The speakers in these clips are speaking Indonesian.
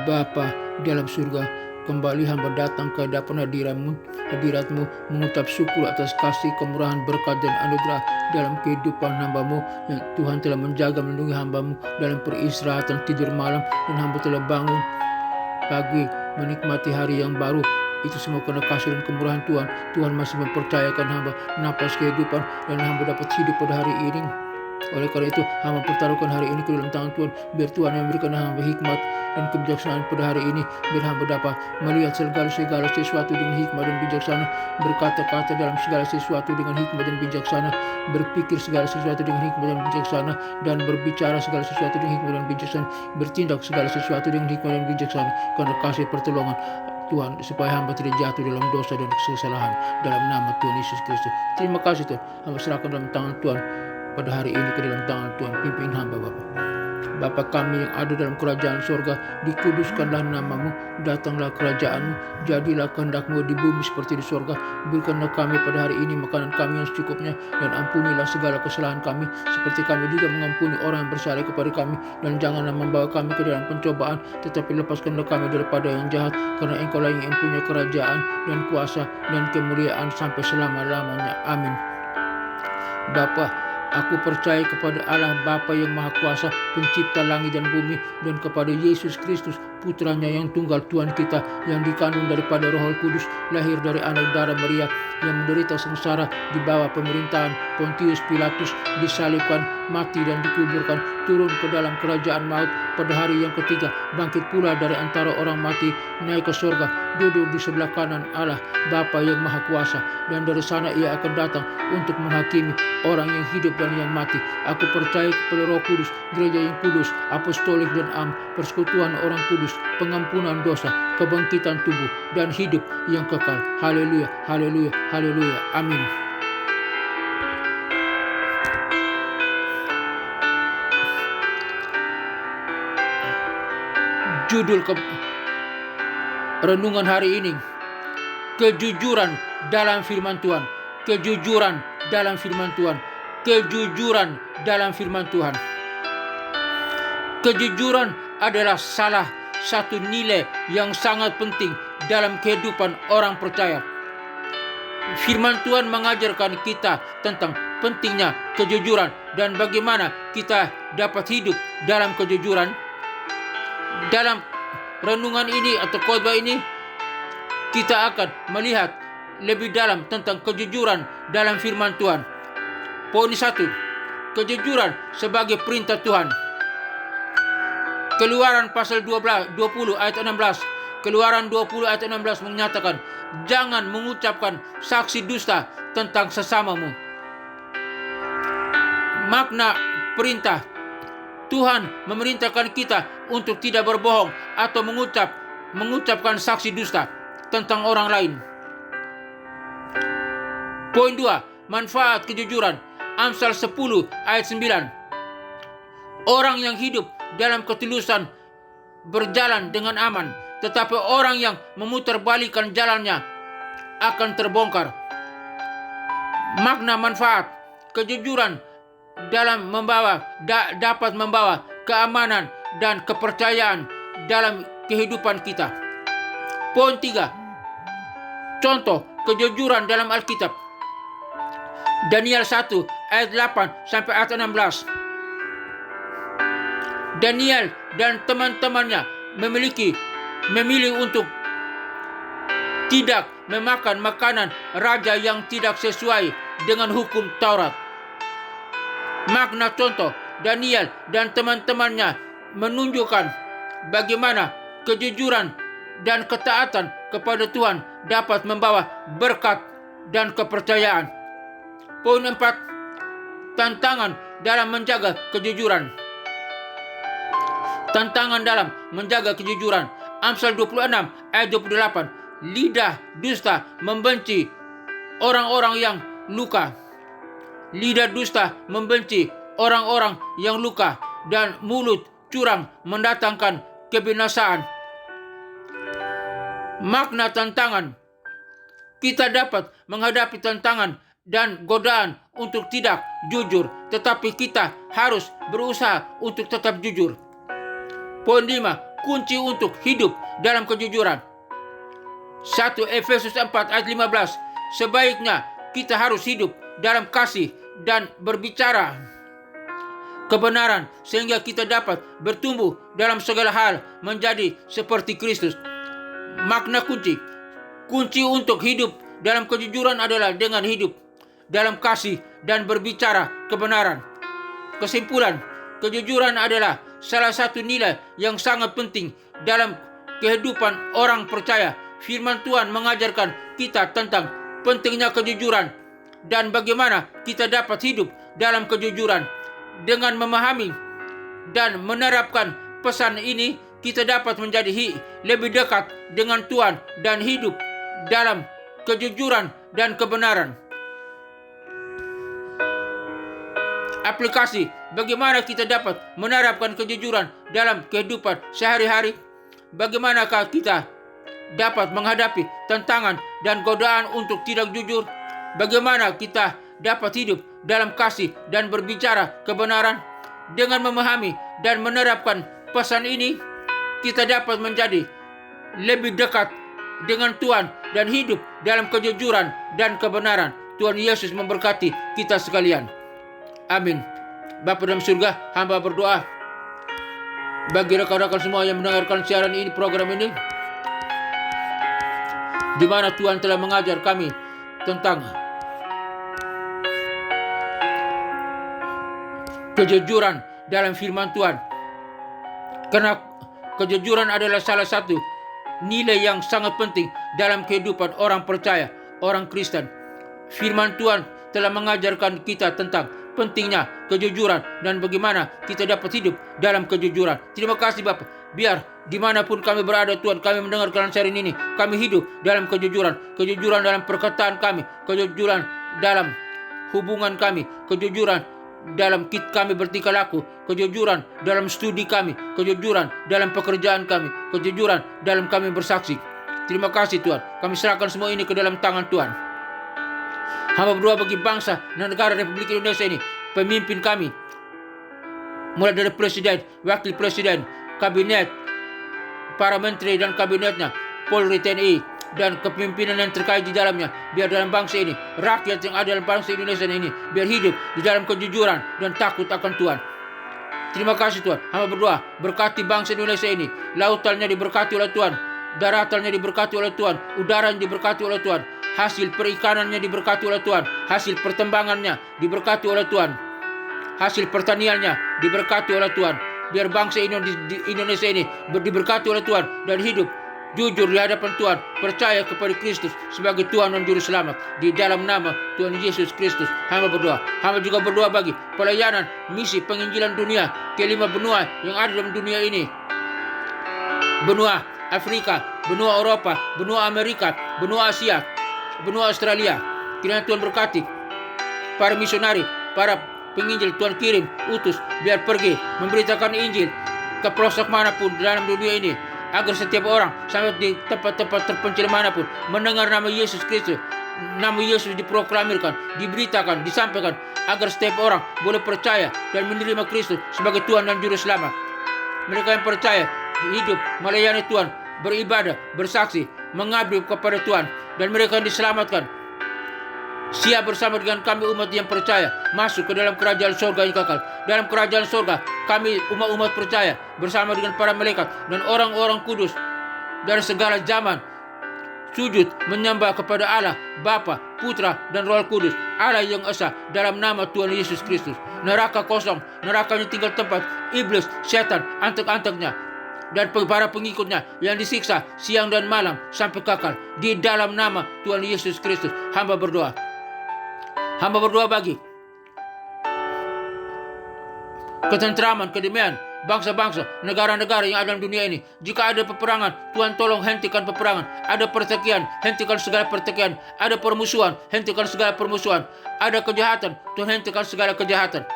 Bapa dalam surga, kembali hamba datang ke hadapan hadiratmu, mengucap syukur atas kasih, kemurahan, berkat, dan anugerah dalam kehidupan hambamu, yang Tuhan telah menjaga melindungi hambamu dalam peristirahatan tidur malam, dan hamba telah bangun pagi menikmati hari yang baru. Itu semua karena kasih dan kemurahan Tuhan. Tuhan masih mempercayakan hamba napas kehidupan, dan hamba dapat hidup pada hari ini. Oleh karena itu, hamba pertaruhkan hari ini ke dalam tangan Tuhan. Biar Tuhan yang memberikan hamba hikmat dan kebijaksanaan pada hari ini. Biar hamba dapat melihat segala sesuatu dengan hikmat dan bijaksana. Berkata-kata dalam segala sesuatu dengan hikmat dan bijaksana. Berpikir segala sesuatu dengan hikmat dan bijaksana. Dan berbicara segala sesuatu dengan hikmat dan bijaksana. Bertindak segala sesuatu dengan hikmat dan bijaksana. Karena kasih pertolongan Tuhan, supaya hamba tidak jatuh dalam dosa dan kesalahan, dalam nama Tuhan Yesus Kristus. Terima kasih Tuhan. Hamba serahkan dalam tangan Tuhan pada hari ini ke dalam tangan Tuhan. Pimpin hamba Bapa. Bapa kami yang ada dalam kerajaan sorga, dikuduskanlah namamu, datanglah kerajaanmu, jadilah kehendakmu di bumi seperti di sorga. Berikanlah kami pada hari ini makanan kami yang secukupnya, dan ampunilah segala kesalahan kami, seperti kami juga mengampuni orang yang bersalah kepada kami. Dan janganlah membawa kami ke dalam pencobaan, tetapi lepaskanlah kami daripada yang jahat, karena Engkaulah yang punya kerajaan dan kuasa dan kemuliaan sampai selama-lamanya. Amin. Bapa, aku percaya kepada Allah Bapa yang Maha Kuasa, pencipta langit dan bumi, dan kepada Yesus Kristus, putranya yang tunggal Tuhan kita, yang dikandung daripada Roh Kudus, lahir dari anak darah Maria, yang menderita sengsara di bawah pemerintahan Pontius Pilatus, disalibkan, mati dan dikuburkan, turun ke dalam kerajaan maut, pada hari yang ketiga bangkit pula dari antara orang mati, naik ke surga, duduk di sebelah kanan Allah Bapa yang Maha Kuasa, dan dari sana ia akan datang untuk menghakimi orang yang hidup dan yang mati. Aku percaya kepada Roh Kudus, gereja yang kudus, apostolik dan am, persekutuan orang kudus, pengampunan dosa, kebangkitan tubuh, dan hidup yang kekal. Haleluya, haleluya, haleluya. Amin. Judul renungan hari ini, kejujuran dalam firman Tuhan. Kejujuran dalam firman Tuhan. Kejujuran dalam firman Tuhan. Kejujuran adalah salah satu nilai yang sangat penting dalam kehidupan orang percaya. Firman Tuhan mengajarkan kita tentang pentingnya kejujuran dan bagaimana kita dapat hidup dalam kejujuran. Dalam renungan ini atau khotbah ini, kita akan melihat lebih dalam tentang kejujuran dalam firman Tuhan. Poin 1, kejujuran sebagai perintah Tuhan. Keluaran pasal 20 ayat 16. Keluaran 20 ayat 16 menyatakan, jangan mengucapkan saksi dusta tentang sesamamu. Makna perintah, Tuhan memerintahkan kita untuk tidak berbohong atau mengucapkan saksi dusta tentang orang lain. Poin 2, manfaat kejujuran. Amsal 10 ayat 9. Orang yang hidup dalam ketulusan berjalan dengan aman, tetapi orang yang memutarbalikkan jalannya akan terbongkar. Makna manfaat kejujuran dalam dapat membawa keamanan dan kepercayaan dalam kehidupan kita. Poin 3, contoh kejujuran dalam Alkitab. Daniel 1 ayat 8 sampai ayat 16. Daniel dan teman-temannya memilih untuk tidak memakan makanan raja yang tidak sesuai dengan hukum Taurat. Makna contoh, Daniel dan teman-temannya menunjukkan bagaimana kejujuran dan ketaatan kepada Tuhan dapat membawa berkat dan kepercayaan. Poin 4, tantangan dalam menjaga kejujuran. Tantangan dalam menjaga kejujuran. Amsal 26 ayat 28. Lidah dusta membenci orang-orang yang luka. Lidah dusta membenci orang-orang yang luka, dan mulut curang mendatangkan kebinasaan. Makna tantangan, kita dapat menghadapi tantangan dan godaan untuk tidak jujur, tetapi kita harus berusaha untuk tetap jujur. Poin 5, kunci untuk hidup dalam kejujuran. 1 Efesus 4 ayat 15. Sebaiknya kita harus hidup dalam kasih dan berbicara kebenaran sehingga kita dapat bertumbuh dalam segala hal menjadi seperti Kristus. Makna kunci untuk hidup dalam kejujuran adalah dengan hidup dalam kasih dan berbicara kebenaran. Kesimpulan, kejujuran adalah salah satu nilai yang sangat penting dalam kehidupan orang percaya. Firman Tuhan mengajarkan kita tentang pentingnya kejujuran dan bagaimana kita dapat hidup dalam kejujuran. Dengan memahami dan menerapkan pesan ini, kita dapat menjadi lebih dekat dengan Tuhan dan hidup dalam kejujuran dan kebenaran. Aplikasi, bagaimana kita dapat menerapkan kejujuran dalam kehidupan sehari-hari? Bagaimanakah kita dapat menghadapi tantangan dan godaan untuk tidak jujur? Bagaimana kita dapat hidup dalam kasih dan berbicara kebenaran? Dengan memahami dan menerapkan pesan ini, kita dapat menjadi lebih dekat dengan Tuhan dan hidup dalam kejujuran dan kebenaran. Tuhan Yesus memberkati kita sekalian. Amin. Bapa dalam surga, hamba berdoa bagi rekan-rekan semua yang mendengarkan siaran ini, program ini, di mana Tuhan telah mengajar kami tentang kejujuran dalam firman Tuhan. Karena kejujuran adalah salah satu nilai yang sangat penting dalam kehidupan orang percaya, orang Kristen. Firman Tuhan telah mengajarkan kita tentang pentingnya kejujuran dan bagaimana kita dapat hidup dalam kejujuran. Terima kasih Bapak. Biar dimanapun kami berada Tuhan, kami mendengarkan siaran ini, kami hidup dalam kejujuran. Kejujuran dalam perkataan kami, kejujuran dalam hubungan kami, kejujuran dalam kami bertingkah laku, kejujuran dalam studi kami, kejujuran dalam pekerjaan kami, kejujuran dalam kami bersaksi. Terima kasih Tuhan. Kami serahkan semua ini ke dalam tangan Tuhan. Hamba berdoa bagi bangsa dan negara Republik Indonesia ini, pemimpin kami, mulai dari presiden, wakil presiden, kabinet, para menteri dan kabinetnya, Polri, TNI, dan kepemimpinan yang terkait di dalamnya. Biar dalam bangsa ini, rakyat yang ada dalam bangsa Indonesia ini, biar hidup di dalam kejujuran dan takut akan Tuhan. Terima kasih Tuhan. Hamba berdoa, berkati bangsa Indonesia ini. Lautannya diberkati oleh Tuhan, daratannya diberkati oleh Tuhan, udaranya diberkati oleh Tuhan, hasil perikanannya diberkati oleh Tuhan, hasil pertambangannya diberkati oleh Tuhan, hasil pertaniannya diberkati oleh Tuhan. Biar bangsa Indonesia ini diberkati oleh Tuhan dan hidup jujur di hadapan Tuhan, percaya kepada Kristus sebagai Tuhan dan Juru Selamat. Di dalam nama Tuhan Yesus Kristus, hamba berdoa. Hamba juga berdoa bagi pelayanan misi penginjilan dunia ke 5 benua yang ada dalam dunia ini. Benua Afrika, benua Eropa, benua Amerika, benua Asia, benua Australia. Kiranya Tuhan berkati para misionari, para penginjil. Tuhan kirim, utus, biar pergi memberitakan Injil ke pelosok manapun dalam dunia ini, agar setiap orang sampai di tempat-tempat terpencil manapun mendengar nama Yesus Kristus. Nama Yesus diproklamirkan, diberitakan, disampaikan, agar setiap orang boleh percaya dan menerima Kristus sebagai Tuhan dan Juru Selamat. Mereka yang percaya hidup melayani Tuhan, beribadah, bersaksi, mengabdi kepada Tuhan, dan mereka yang diselamatkan siap bersama dengan kami umat yang percaya masuk ke dalam kerajaan surga yang kekal. Dalam kerajaan surga kami umat-umat percaya bersama dengan para malaikat dan orang-orang kudus dari segala zaman sujud menyembah kepada Allah Bapa, Putra, dan Roh Kudus, Allah yang esa, dalam nama Tuhan Yesus Kristus. Neraka kosong, nerakanya tinggal tempat iblis, setan, antek-anteknya dan para pengikutnya yang disiksa siang dan malam sampai kekal. Di dalam nama Tuhan Yesus Kristus, hamba berdoa. Hamba berdoa bagi ketentraman, kedamaian bangsa-bangsa, negara-negara yang ada dalam dunia ini. Jika ada peperangan, Tuhan tolong hentikan peperangan. Ada pertikaian, hentikan segala pertikaian. Ada permusuhan, hentikan segala permusuhan. Ada kejahatan, Tuhan hentikan segala kejahatan.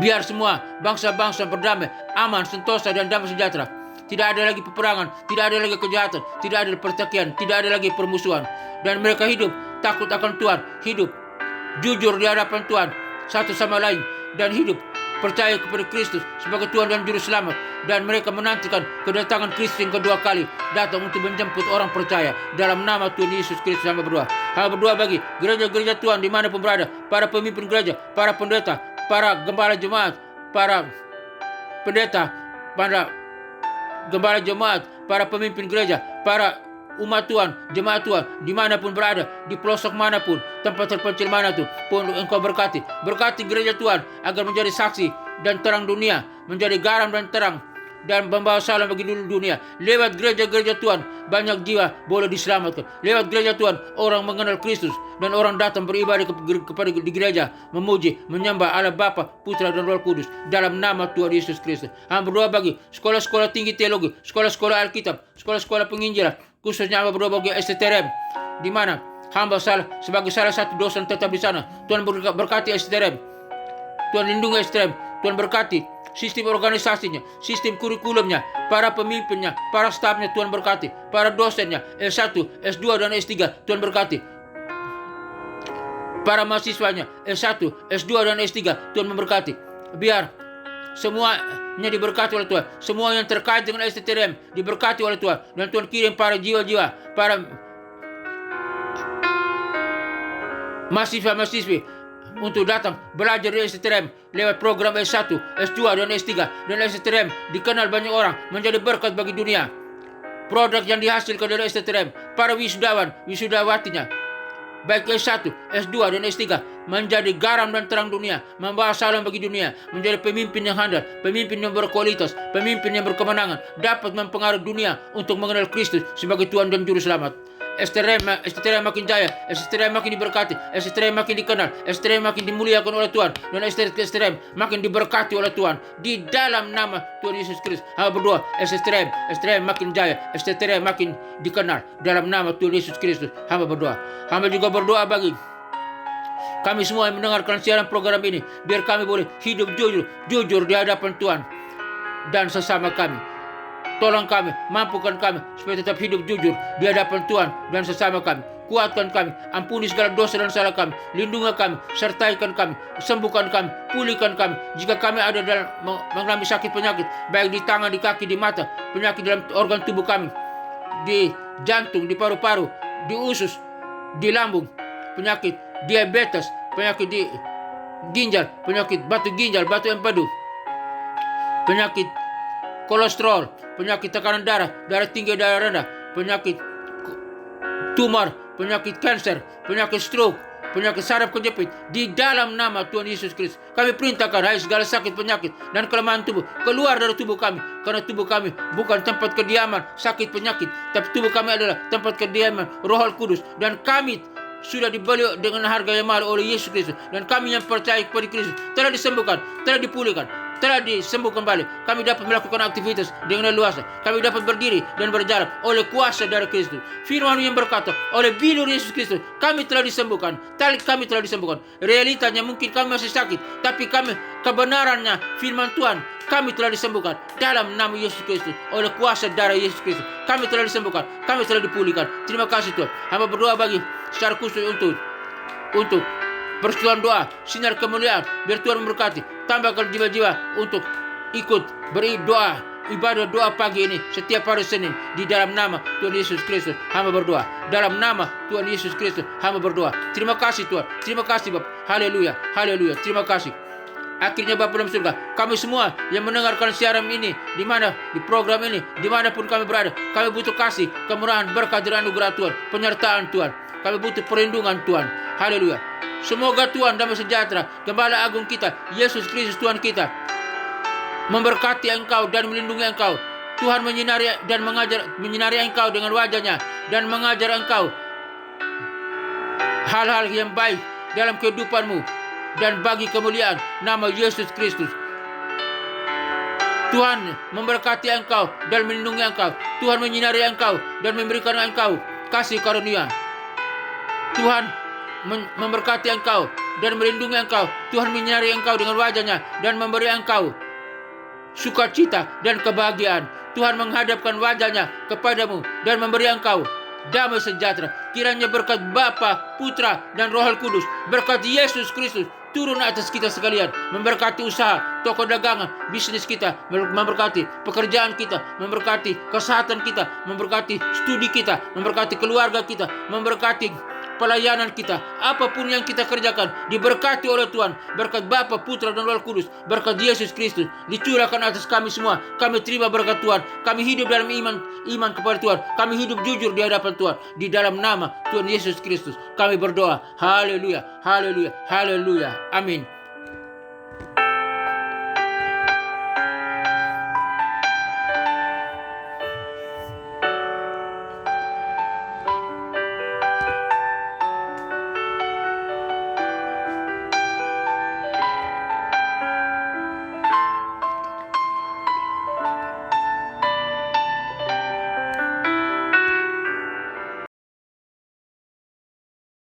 Biar semua bangsa-bangsa berdamai, aman, sentosa, dan damai sejahtera. Tidak ada lagi peperangan, tidak ada lagi kejahatan, tidak ada pertikaian, tidak ada lagi permusuhan. Dan mereka hidup takut akan Tuhan, hidup jujur di hadapan Tuhan satu sama lain, dan hidup percaya kepada Kristus sebagai Tuhan dan Juru Selamat, dan mereka menantikan kedatangan Kristus yang kedua kali datang untuk menjemput orang percaya. Dalam nama Tuhan Yesus Kristus hamba berdoa. Hamba berdoa bagi gereja-gereja Tuhan dimanapun berada, para pemimpin gereja, para pendeta, para gembala jemaat, para pendeta, para gembala jemaat, para pemimpin gereja, para umat Tuhan, jemaat Tuhan, dimanapun berada, di pelosok manapun, tempat terpencil mana tuh, pun Engkau berkati gereja Tuhan agar menjadi saksi dan terang dunia, menjadi garam dan terang, dan membawa salam bagi dunia. Lewat gereja-gereja Tuhan, banyak jiwa boleh diselamatkan. Lewat gereja Tuhan, orang mengenal Kristus, dan orang datang beribadah kepada di gereja, memuji, menyembah Allah Bapa, Putra, dan Roh Kudus. Dalam nama Tuhan Yesus Kristus. Hamba berdoa bagi sekolah-sekolah tinggi teologi, sekolah-sekolah Alkitab, sekolah-sekolah penginjilan, khususnya hamba berdoa bagi STTRM, di mana hamba sebagai salah satu dosen tetap di sana. Tuhan berkati STTRM, Tuhan lindungi STTRM, Tuhan berkati sistem organisasinya, sistem kurikulumnya, para pemimpinnya, para stafnya, Tuhan berkati, para dosennya, S1, S2, dan S3, Tuhan berkati, para mahasiswanya, S1, S2, dan S3, Tuhan memberkati. Biar semuanya diberkati oleh Tuhan. Semua yang terkait dengan STTRM diberkati oleh Tuhan. Dan Tuhan kirim para jiwa-jiwa, para mahasiswa-mahasiswi untuk datang belajar di STTRM lewat program S1, S2, dan S3. Dan STTRM dikenal banyak orang, menjadi berkat bagi dunia. Produk yang dihasilkan dari STTRM, para wisudawan, wisudawatinya, baik S1, S2, dan S3, menjadi garam dan terang dunia, membawa salam bagi dunia, menjadi pemimpin yang handal, pemimpin yang berkualitas, pemimpin yang berkemenangan, dapat mempengaruhi dunia untuk mengenal Kristus sebagai Tuhan dan Juru Selamat. STTRM makin jaya, STTRM makin diberkati, STTRM makin dikenal, STTRM makin dimuliakan oleh Tuhan, dan STTRM makin diberkati oleh Tuhan. Di dalam nama Tuhan Yesus Kristus, hamba berdoa, STTRM makin jaya, STTRM makin dikenal. Dalam nama Tuhan Yesus Kristus, hamba berdoa. Hamba juga berdoa bagi kami semua yang mendengarkan siaran program ini, biar kami boleh hidup jujur di hadapan Tuhan dan sesama kami. Tolong kami, mampukan kami supaya tetap hidup jujur di hadapan Tuhan dan sesama kami. Kuatkan kami, ampuni segala dosa dan salah kami, lindungi kami, sertaikan kami, sembuhkan kami, pulihkan kami. Jika kami ada dalam mengalami sakit penyakit, baik di tangan, di kaki, di mata, penyakit dalam organ tubuh kami, di jantung, di paru-paru, di usus, di lambung, penyakit diabetes, penyakit di ginjal, penyakit batu ginjal, batu empedu, penyakit kolesterol, penyakit tekanan darah, darah tinggi, darah rendah, penyakit tumor, penyakit kanker, penyakit stroke, penyakit saraf kejepit. Di dalam nama Tuhan Yesus Kristus, kami perintahkan hai segala sakit, penyakit, dan kelemahan tubuh keluar dari tubuh kami. Karena tubuh kami bukan tempat kediaman sakit penyakit, tapi tubuh kami adalah tempat kediaman Roh Kudus. Dan kami sudah dibeli dengan harga yang mahal oleh Yesus Kristus. Dan kami yang percaya kepada Kristus telah disembuhkan, telah dipulihkan, telah disembuhkan balik. Kami dapat melakukan aktivitas dengan leluasa. Kami dapat berdiri dan berjalan oleh kuasa dari Kristus. Firman yang berkata, oleh bilur Yesus Kristus kami telah disembuhkan. Kami telah disembuhkan. Realitanya mungkin kami masih sakit, tapi kebenarannya firman Tuhan, kami telah disembuhkan dalam nama Yesus Kristus. Oleh kuasa darah Yesus Kristus kami telah disembuhkan, kami telah dipulihkan. Terima kasih Tuhan. Hamba berdoa bagi secara khusus untuk persetujuan doa, sinar kemuliaan, biar Tuhan memberkati. Tambahkan jiwa-jiwa untuk ikut berdoa, ibadah doa pagi ini setiap hari Senin. Di dalam nama Tuhan Yesus Kristus hamba berdoa. Dalam nama Tuhan Yesus Kristus hamba berdoa. Terima kasih Tuhan, terima kasih Bapak. Haleluya, haleluya, terima kasih. Akhirnya Bapa dalam surga, kami semua yang mendengarkan siaran ini, di mana di program ini, dimanapun kami berada, kami butuh kasih, kemurahan, berkat dan anugerah Tuhan, penyertaan Tuhan. Kami butuh perlindungan Tuhan. Haleluya. Semoga Tuhan damai sejahtera, Gembala Agung kita, Yesus Kristus Tuhan kita, memberkati engkau dan melindungi engkau. Tuhan menyinari dan menyinari engkau dengan wajahnya dan mengajar engkau hal-hal yang baik dalam kehidupanmu dan bagi kemuliaan nama Yesus Kristus. Tuhan memberkati engkau dan melindungi engkau. Tuhan menyinari engkau dan memberikan engkau kasih karunia. Tuhan memberkati engkau dan melindungi engkau. Tuhan menyinari engkau dengan wajahnya dan memberi engkau sukacita dan kebahagiaan. Tuhan menghadapkan wajahnya kepadamu dan memberi engkau damai sejahtera. Kiranya berkat Bapa, Putra, dan Roh Kudus, berkat Yesus Kristus, turun atas kita sekalian, memberkati usaha, toko dagangan, bisnis kita, memberkati pekerjaan kita, memberkati kesehatan kita, memberkati studi kita, memberkati keluarga kita, memberkati pelayanan kita, apapun yang kita kerjakan, diberkati oleh Tuhan, berkat Bapa, Putra, dan Roh Kudus, berkat Yesus Kristus, dicurahkan atas kami semua. Kami terima berkat Tuhan, kami hidup dalam iman kepada Tuhan, kami hidup jujur di hadapan Tuhan, di dalam nama Tuhan Yesus Kristus, kami berdoa, haleluya, haleluya, haleluya, amin.